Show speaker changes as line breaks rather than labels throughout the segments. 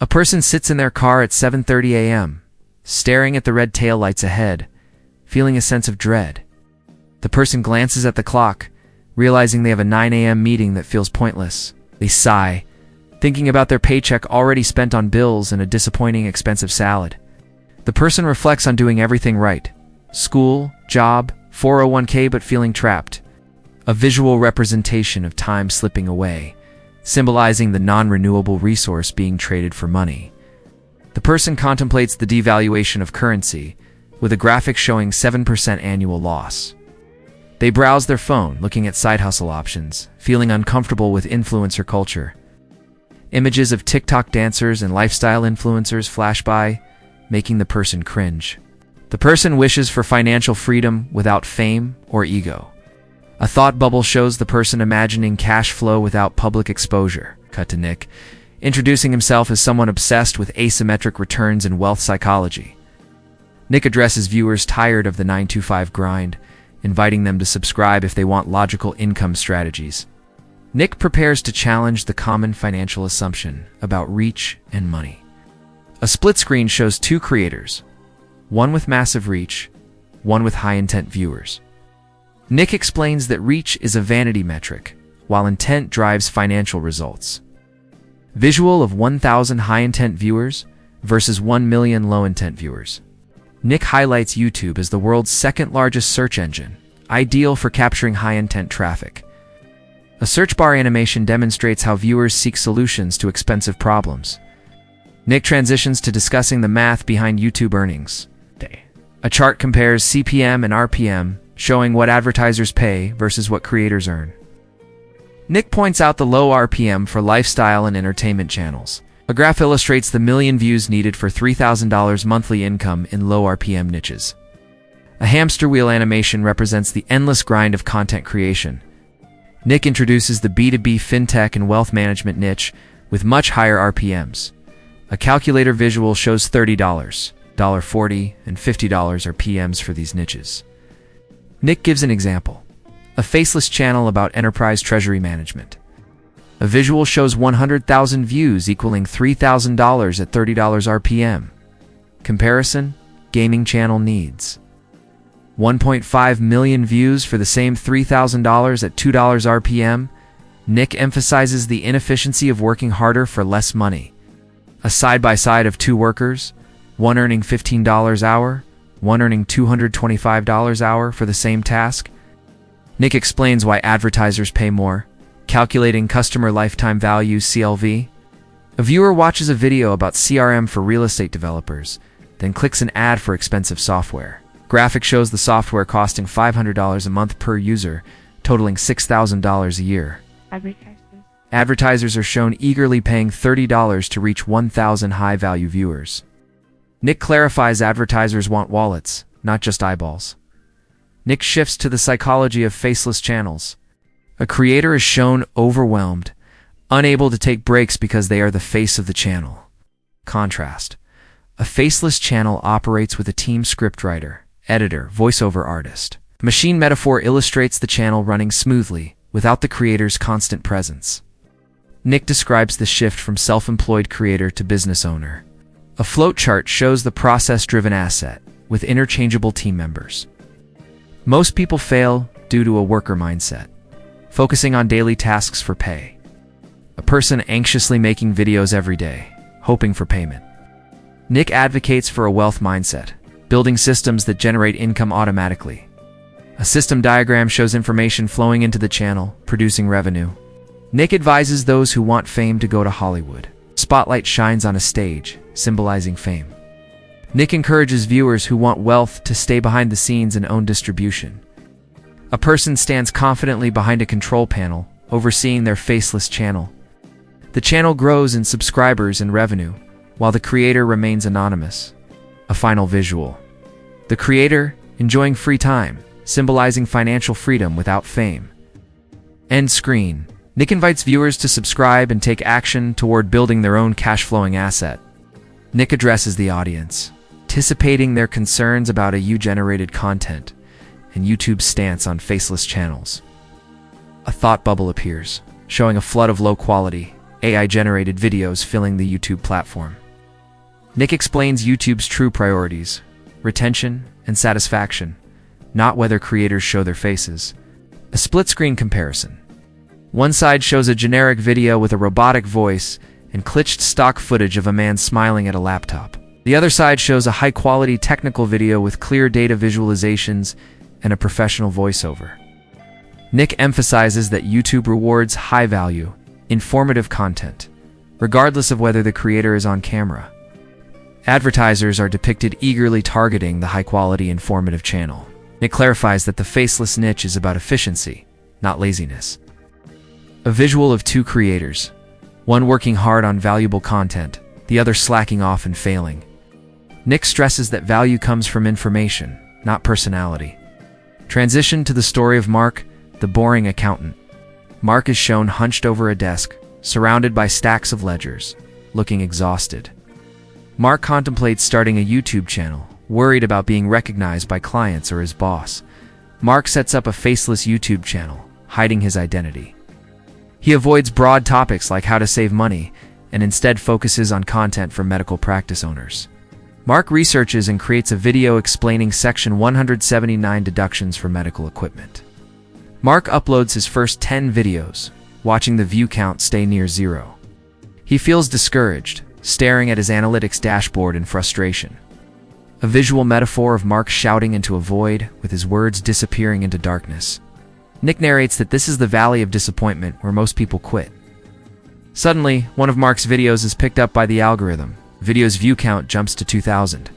A person sits in their car at 7:30 a.m., staring at the red taillights ahead, feeling a sense of dread. The person glances at the clock, realizing they have a 9 a.m. meeting that feels pointless. They sigh, thinking about their paycheck already spent on bills and a disappointing expensive salad. The person reflects on doing everything right: school, job, 401k, but feeling trapped. A visual representation of time slipping away, symbolizing the non-renewable resource being traded for money. The person contemplates the devaluation of currency, with a graphic showing 7% annual loss. They browse their phone, looking at side hustle options, feeling uncomfortable with influencer culture. Images of TikTok dancers and lifestyle influencers flash by, making the person cringe. The person wishes for financial freedom without fame or ego. A thought bubble shows the person imagining cash flow without public exposure. Cut to Nick, introducing himself as someone obsessed with asymmetric returns and wealth psychology. Nick addresses viewers tired of the 9-to-5 grind, inviting them to subscribe if they want logical income strategies. Nick prepares to challenge the common financial assumption about reach and money. A split screen shows two creators, one with massive reach, one with high-intent viewers. Nick explains that reach is a vanity metric, while intent drives financial results. Visual of 1,000 high-intent viewers versus 1 million low-intent viewers. Nick highlights YouTube as the world's second-largest search engine, ideal for capturing high-intent traffic. A search bar animation demonstrates how viewers seek solutions to expensive problems. Nick transitions to discussing the math behind YouTube earnings. A chart compares CPM and RPM, showing what advertisers pay versus what creators earn. Nick points out the low RPM for lifestyle and entertainment channels. A graph illustrates the million views needed for $3,000 monthly income in low RPM niches. A hamster wheel animation represents the endless grind of content creation. Nick introduces the B2B FinTech and wealth management niche with much higher RPMs. A calculator visual shows $30, $40, and $50 RPMs for these niches. Nick gives an example: a Faceless channel about enterprise treasury management. A visual shows 100,000 views equaling $3,000 at $30 RPM. Comparison: gaming channel needs 1.5 million views for the same $3,000 at $2 RPM. Nick emphasizes the inefficiency of working harder for less money. A side-by-side of two workers, one earning $15 hour, one earning $225 hour for the same task. Nick explains why advertisers pay more, calculating customer lifetime value (CLV). A viewer watches a video about CRM for real estate developers, then clicks an ad for expensive software. Graphic shows the software costing $500 a month per user, totaling $6,000 a year. Advertisers are shown eagerly paying $30 to reach 1,000 high-value viewers. Nick clarifies advertisers want wallets, not just eyeballs. Nick shifts to the psychology of faceless channels. A creator is shown overwhelmed, unable to take breaks because they are the face of the channel. Contrast: a faceless channel operates with a team scriptwriter, editor, voiceover artist. Machine metaphor illustrates the channel running smoothly, without the creator's constant presence. Nick describes the shift from self-employed creator to business owner. A float chart shows the process-driven asset, with interchangeable team members. Most people fail due to a worker mindset, focusing on daily tasks for pay. A person anxiously making videos every day, hoping for payment. Nick advocates for a wealth mindset, building systems that generate income automatically. A system diagram shows information flowing into the channel, producing revenue. Nick advises those who want fame to go to Hollywood. Spotlight shines on a stage, symbolizing fame. Nick encourages viewers who want wealth to stay behind the scenes and own distribution. A person stands confidently behind a control panel, overseeing their faceless channel. The channel grows in subscribers and revenue, while the creator remains anonymous. A final visual: the creator enjoying free time, symbolizing financial freedom without fame. End screen: Nick invites viewers to subscribe and take action toward building their own cash-flowing asset. Nick addresses the audience, anticipating their concerns about AI-generated content and YouTube's stance on faceless channels. A thought bubble appears, showing a flood of low-quality, AI-generated videos filling the YouTube platform. Nick explains YouTube's true priorities: retention and satisfaction, not whether creators show their faces. A split-screen comparison. One side shows a generic video with a robotic voice and glitched stock footage of a man smiling at a laptop. The other side shows a high-quality technical video with clear data visualizations and a professional voiceover. Nick emphasizes that YouTube rewards high-value, informative content, regardless of whether the creator is on camera. Advertisers are depicted eagerly targeting the high-quality, informative channel. Nick clarifies that the faceless niche is about efficiency, not laziness. A visual of two creators, one working hard on valuable content, the other slacking off and failing. Nick stresses that value comes from information, not personality. Transition to the story of Mark, the boring accountant. Mark is shown hunched over a desk, surrounded by stacks of ledgers, looking exhausted. Mark contemplates starting a YouTube channel, worried about being recognized by clients or his boss. Mark sets up a faceless YouTube channel, hiding his identity. He avoids broad topics like how to save money and instead focuses on content for medical practice owners. Mark researches and creates a video explaining Section 179 deductions for medical equipment. Mark uploads his first 10 videos, watching the view count stay near zero. He feels discouraged, staring at his analytics dashboard in frustration. A visual metaphor of Mark shouting into a void, with his words disappearing into darkness. Nick narrates that this is the valley of disappointment where most people quit. Suddenly, one of Mark's videos is picked up by the algorithm. Video's view count jumps to 2,000.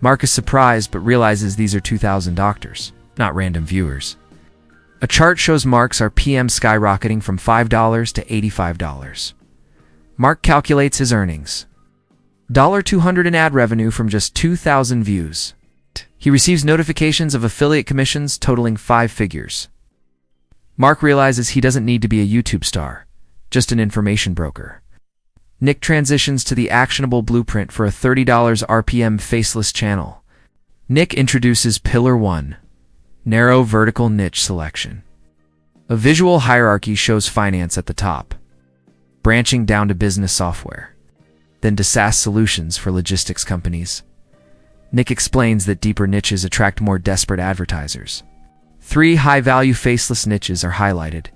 Mark is surprised but realizes these are 2,000 doctors, not random viewers. A chart shows Mark's RPM skyrocketing from $5 to $85. Mark calculates his earnings. $200 in ad revenue from just 2,000 views. He receives notifications of affiliate commissions totaling 5 figures. Mark realizes he doesn't need to be a YouTube star, just an information broker. Nick transitions to the actionable blueprint for a $30 RPM faceless channel. Nick introduces Pillar 1, narrow vertical niche selection. A visual hierarchy shows finance at the top, branching down to business software, then to SaaS solutions for logistics companies. Nick explains that deeper niches attract more desperate advertisers. 3 high-value faceless niches are highlighted: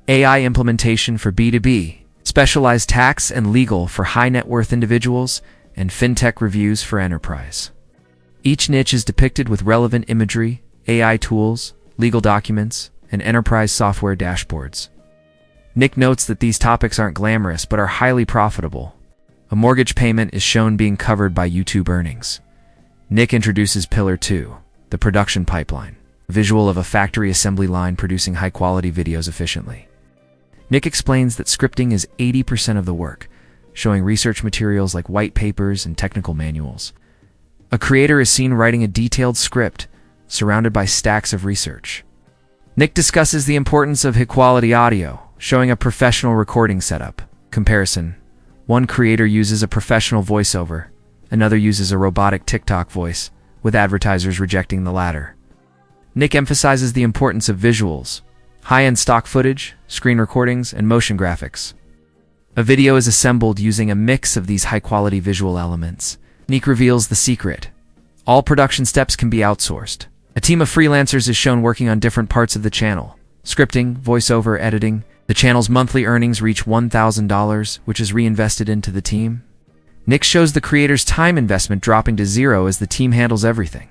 AI implementation for B2B, specialized tax and legal for high-net-worth individuals, and FinTech reviews for enterprise. Each niche is depicted with relevant imagery, AI tools, legal documents, and enterprise software dashboards. Nick notes that these topics aren't glamorous but are highly profitable. A mortgage payment is shown being covered by YouTube earnings. Nick introduces Pillar 2, the production pipeline, a visual of a factory assembly line producing high-quality videos efficiently. Nick explains that scripting is 80% of the work, showing research materials like white papers and technical manuals. A creator is seen writing a detailed script, surrounded by stacks of research. Nick discusses the importance of high-quality audio, showing a professional recording setup. Comparison: one creator uses a professional voiceover, another uses a robotic TikTok voice, with advertisers rejecting the latter. Nick emphasizes the importance of visuals, high-end stock footage, screen recordings, and motion graphics. A video is assembled using a mix of these high-quality visual elements. Nick reveals the secret: all production steps can be outsourced. A team of freelancers is shown working on different parts of the channel: scripting, voiceover, editing. The channel's monthly earnings reach $1,000, which is reinvested into the team. Nick shows the creator's time investment dropping to zero as the team handles everything.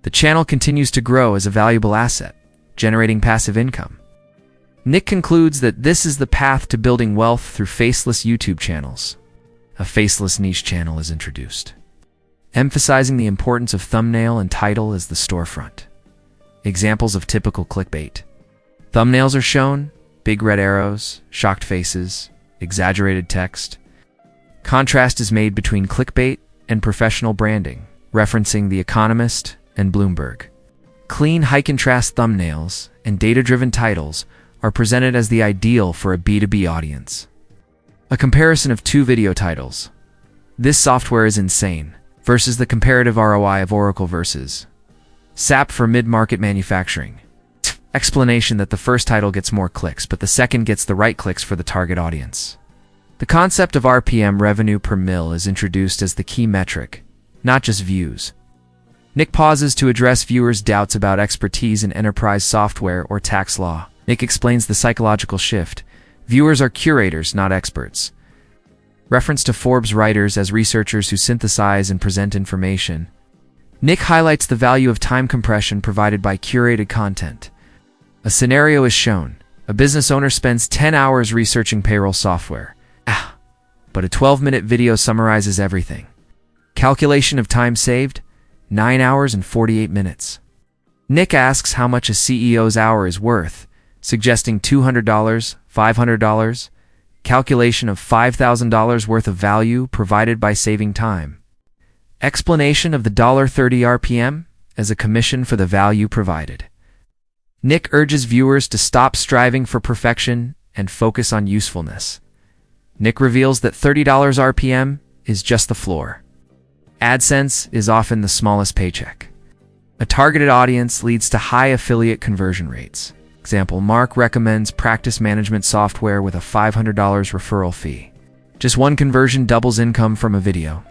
The channel continues to grow as a valuable asset, generating passive income. Nick concludes that this is the path to building wealth through faceless YouTube channels. A faceless niche channel is introduced, emphasizing the importance of thumbnail and title as the storefront. Examples of typical clickbait. Thumbnails are shown: big red arrows, shocked faces, exaggerated text. Contrast is made between clickbait and professional branding, referencing The Economist and Bloomberg. Clean, high-contrast thumbnails and data-driven titles are presented as the ideal for a B2B audience. A comparison of 2 video titles. This software is insane versus the comparative ROI of Oracle versus SAP for mid-market manufacturing. Explanation that the first title gets more clicks, but the second gets the right clicks for the target audience. The concept of RPM, revenue per mil, is introduced as the key metric, not just views. Nick pauses to address viewers' doubts about expertise in enterprise software or tax law. Nick explains the psychological shift. Viewers are curators, not experts. Reference to Forbes writers as researchers who synthesize and present information. Nick highlights the value of time compression provided by curated content. A scenario is shown. A business owner spends 10 hours researching payroll software. But a 12-minute video summarizes everything. Calculation of time saved, 9 hours and 48 minutes. Nick asks how much a CEO's hour is worth, suggesting $200, $500, calculation of $5,000 worth of value provided by saving time. Explanation of the $30 RPM as a commission for the value provided. Nick urges viewers to stop striving for perfection and focus on usefulness. Nick reveals that $30 RPM is just the floor. AdSense is often the smallest paycheck. A targeted audience leads to high affiliate conversion rates. Example, Mark recommends practice management software with a $500 referral fee. Just one conversion doubles income from a video.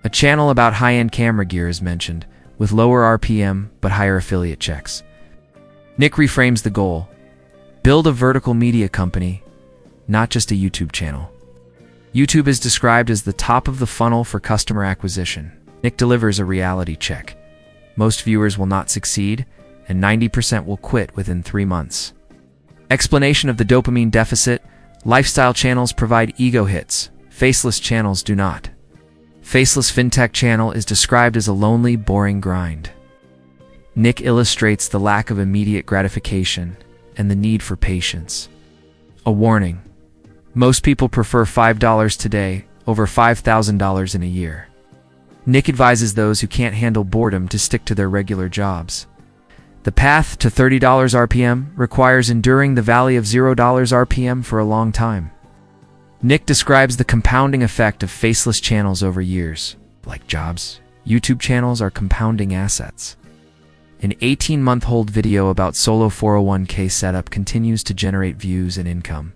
A channel about high-end camera gear is mentioned, with lower RPM but higher affiliate checks. Nick reframes the goal. Build a vertical media company, not just a YouTube channel. YouTube is described as the top of the funnel for customer acquisition. Nick delivers a reality check. Most viewers will not succeed, and 90% will quit within 3 months. Explanation of the dopamine deficit. Lifestyle channels provide ego hits. Faceless channels do not. Faceless FinTech channel is described as a lonely, boring grind. Nick illustrates the lack of immediate gratification and the need for patience. A warning. Most people prefer $5 today over $5,000 in a year. Nick advises those who can't handle boredom to stick to their regular jobs. The path to $30 RPM requires enduring the valley of $0 RPM for a long time. Nick describes the compounding effect of faceless channels over years. Like jobs, YouTube channels are compounding assets. An 18-month-old video about solo 401k setup continues to generate views and income.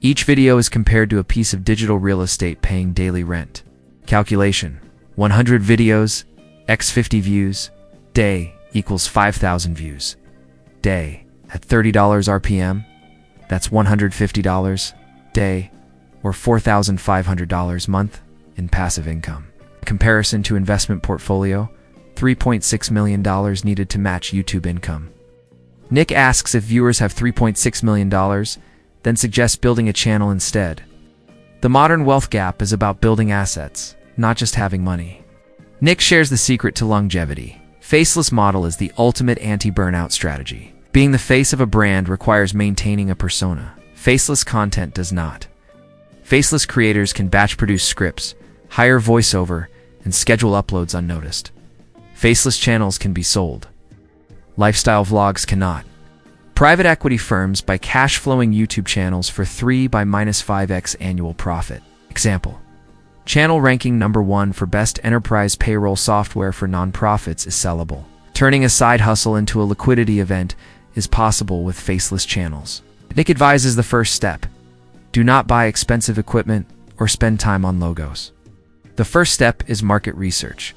Each video is compared to a piece of digital real estate paying daily rent. Calculation: 100 videos x 50 views day equals 5,000 views day. At $30 RPM, that's $150 day, or $4,500 month in passive income. Comparison to investment portfolio: $3.6 million needed to match YouTube income. Nick asks if viewers have $3.6 million, then suggests building a channel instead. The modern wealth gap is about building assets, not just having money. Nick shares the secret to longevity. Faceless model is the ultimate anti-burnout strategy. Being the face of a brand requires maintaining a persona. Faceless content does not. Faceless creators can batch produce scripts, hire voiceover, and schedule uploads unnoticed. Faceless channels can be sold. Lifestyle vlogs cannot. Private equity firms buy cash-flowing YouTube channels for 3 by -5x annual profit. Example: channel ranking #1 for best enterprise payroll software for nonprofits is sellable. Turning a side hustle into a liquidity event is possible with faceless channels. Nick advises the first step: do not buy expensive equipment or spend time on logos. The first step is market research.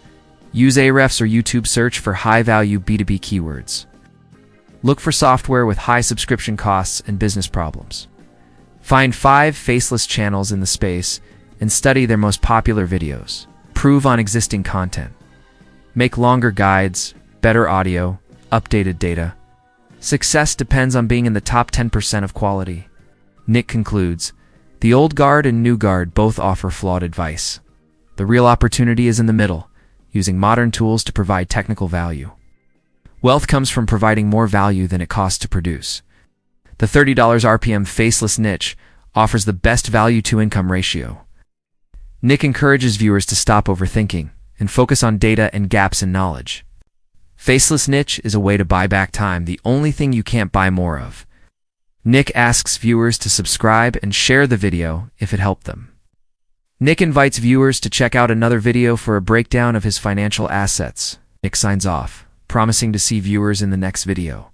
Use Ahrefs or YouTube search for high-value B2B keywords. Look for software with high subscription costs and business problems. Find 5 faceless channels in the space and study their most popular videos. Prove on existing content. Make longer guides, better audio, updated data. Success depends on being in the top 10% of quality. Nick concludes, the old guard and new guard both offer flawed advice. The real opportunity is in the middle, using modern tools to provide technical value. Wealth comes from providing more value than it costs to produce. The $30 RPM faceless niche offers the best value-to-income ratio. Nick encourages viewers to stop overthinking and focus on data and gaps in knowledge. Faceless niche is a way to buy back time, the only thing you can't buy more of. Nick asks viewers to subscribe and share the video if it helped them. Nick invites viewers to check out another video for a breakdown of his financial assets. Nick signs off, promising to see viewers in the next video.